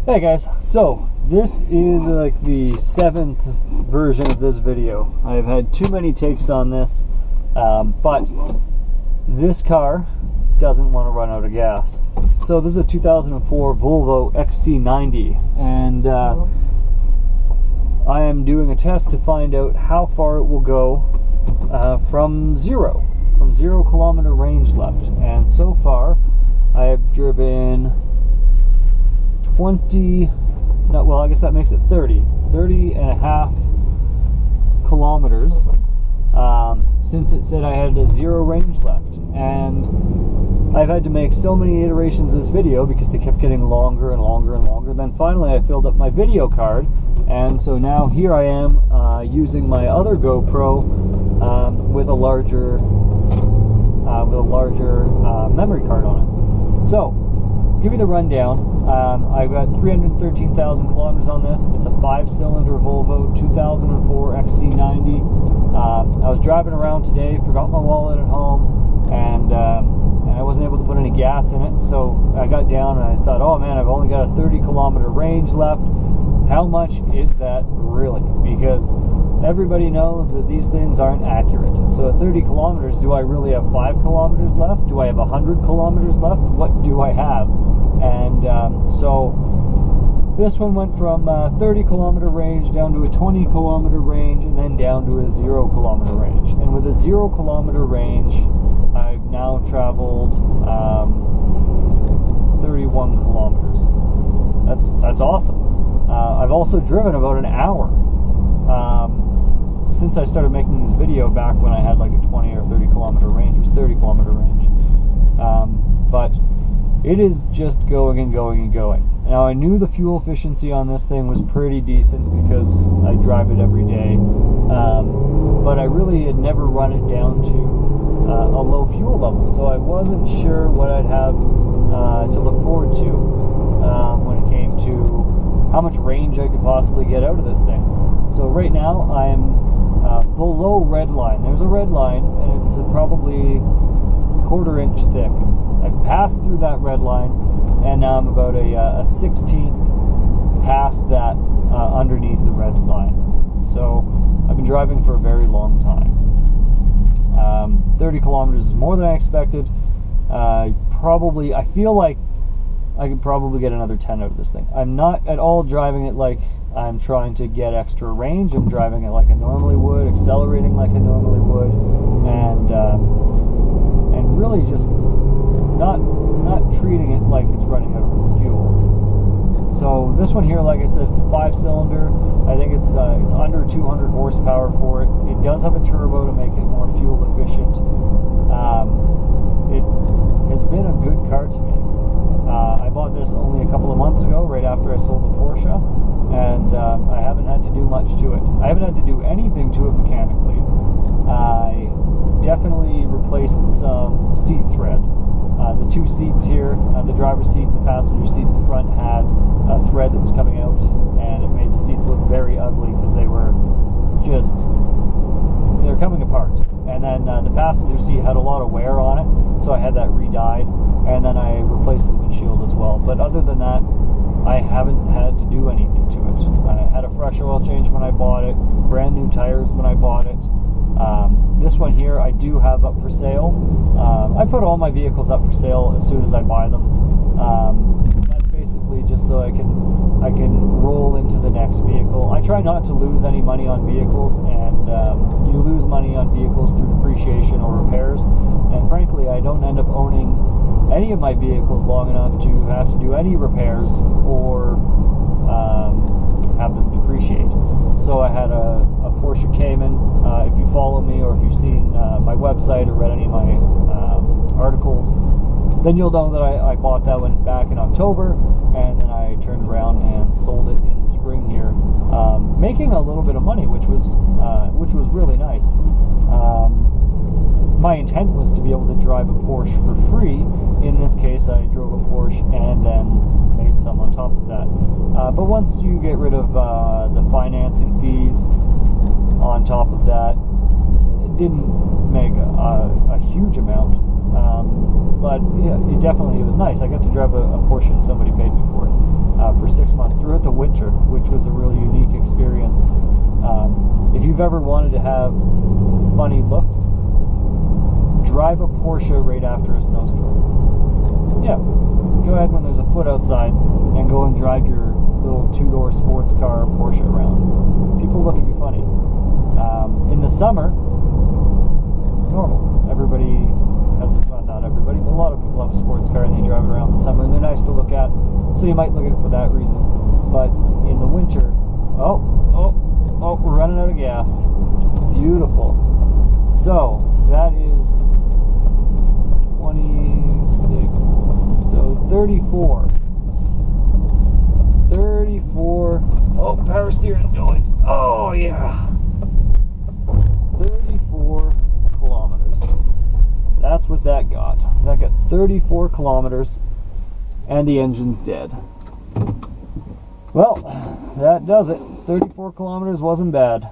Hey guys, so this is like the 7th version of this video. I've had too many takes on this, but this car doesn't want to run out of gas. So this is a 2004 Volvo XC90, and I am doing a test to find out how far it will go from 0 kilometer range left. And so far I have driven 20, no, well, I guess that makes it 30 and a half kilometers since it said I had a 0 range left. And I've had to make so many iterations of this video because they kept getting longer and longer and longer. Then finally I filled up my video card, and so now here I am using my other GoPro with a larger memory card on it. So, give you the rundown. I've got 313,000 kilometers on this. It's a 5-cylinder Volvo 2004 XC90. I was driving around today, forgot my wallet at home, and I wasn't able to put any gas in it. So I got down and I thought, oh man, I've only got a 30 kilometer range left. How much is that really? Because everybody knows that these things aren't accurate. So at 30 kilometers, do I really have 5 kilometers left? Do I have 100 kilometers left? What do I have? And so this one went from 30 kilometer range down to a 20 kilometer range, and then down to a 0 kilometer range. And with a 0 kilometer range, I've now traveled 31 kilometers. That's awesome. I've also driven about an hour since I started making this video back when I had like a 20 or 30 kilometer range. It was 30 kilometer range. But it is just going and going and going. Now, I knew the fuel efficiency on this thing was pretty decent because I drive it every day, but I really had never run it down to a low fuel level, so I wasn't sure what I'd have to look forward to when it came to how much range I could possibly get out of this thing. So right now I'm below red line. There's a red line, and it's probably 1/4 inch thick. I've passed through that red line, and now I'm about a 16th past that underneath the red line. So I've been driving for a very long time. 30 kilometers is more than I expected. I feel like I could probably get another 10 out of this thing. I'm not at all driving it like I'm trying to get extra range. I'm driving it like I normally would, accelerating like I normally would, and really just not treating it like it's running out of fuel. So this one here, like I said, it's a 5-cylinder. I think it's under 200 horsepower for it. It does have a turbo to make it more fuel efficient. It has been a good car to me. I bought this only a couple of months ago, right after I sold the Porsche, and I haven't had to do much to it. I haven't had to do anything to it mechanically. I definitely replaced some seat thread. The 2 seats here, the driver's seat and the passenger seat in the front, had a thread that was coming out, and it made the seats look very ugly because they were coming apart. And then the passenger seat had a lot of wear on it, so I had that re-dyed, and then I replaced the windshield as well. But other than that, I haven't had to do anything to it. I had a fresh oil change when I bought it, brand new tires when I bought it. This one here I do have up for sale. I put all my vehicles up for sale as soon as I buy them. That's basically just so I can roll into the next vehicle. I try not to lose any money on vehicles, and you lose money on vehicles through depreciation or repairs. And frankly, I don't end up owning any of my vehicles long enough to have to do any repairs or have them depreciate. So I had a Porsche Cayman. If you follow me, or if you've seen my website or read any of my articles, then you'll know that I bought that one back in October, and then I turned around and sold it in the spring here, making a little bit of money, which was really nice. My intent was to be able to drive a Porsche for free. In this case, I drove a Porsche and then made some on top of that. But once you get rid of the financing fees on top of that, it didn't make a huge amount. But yeah, it was nice. I got to drive a Porsche and somebody paid me for it for 6 months. you've ever wanted to have funny looks, drive a Porsche right after a snowstorm. Yeah, go ahead when there's a foot outside and go and drive your little two-door sports car Porsche around. People look at you funny. In the summer, it's normal. Everybody has, well, not everybody, but a lot of people have a sports car and they drive it around in the summer, and they're nice to look at, so you might look at it for that reason. But in the winter, oh, we're running out of gas. Beautiful. So that is 26, so 34. Oh, power steering's going. Oh yeah. 34 kilometers. That's what that got. That got 34 kilometers and the engine's dead. Well, that does it. 34 kilometers wasn't bad.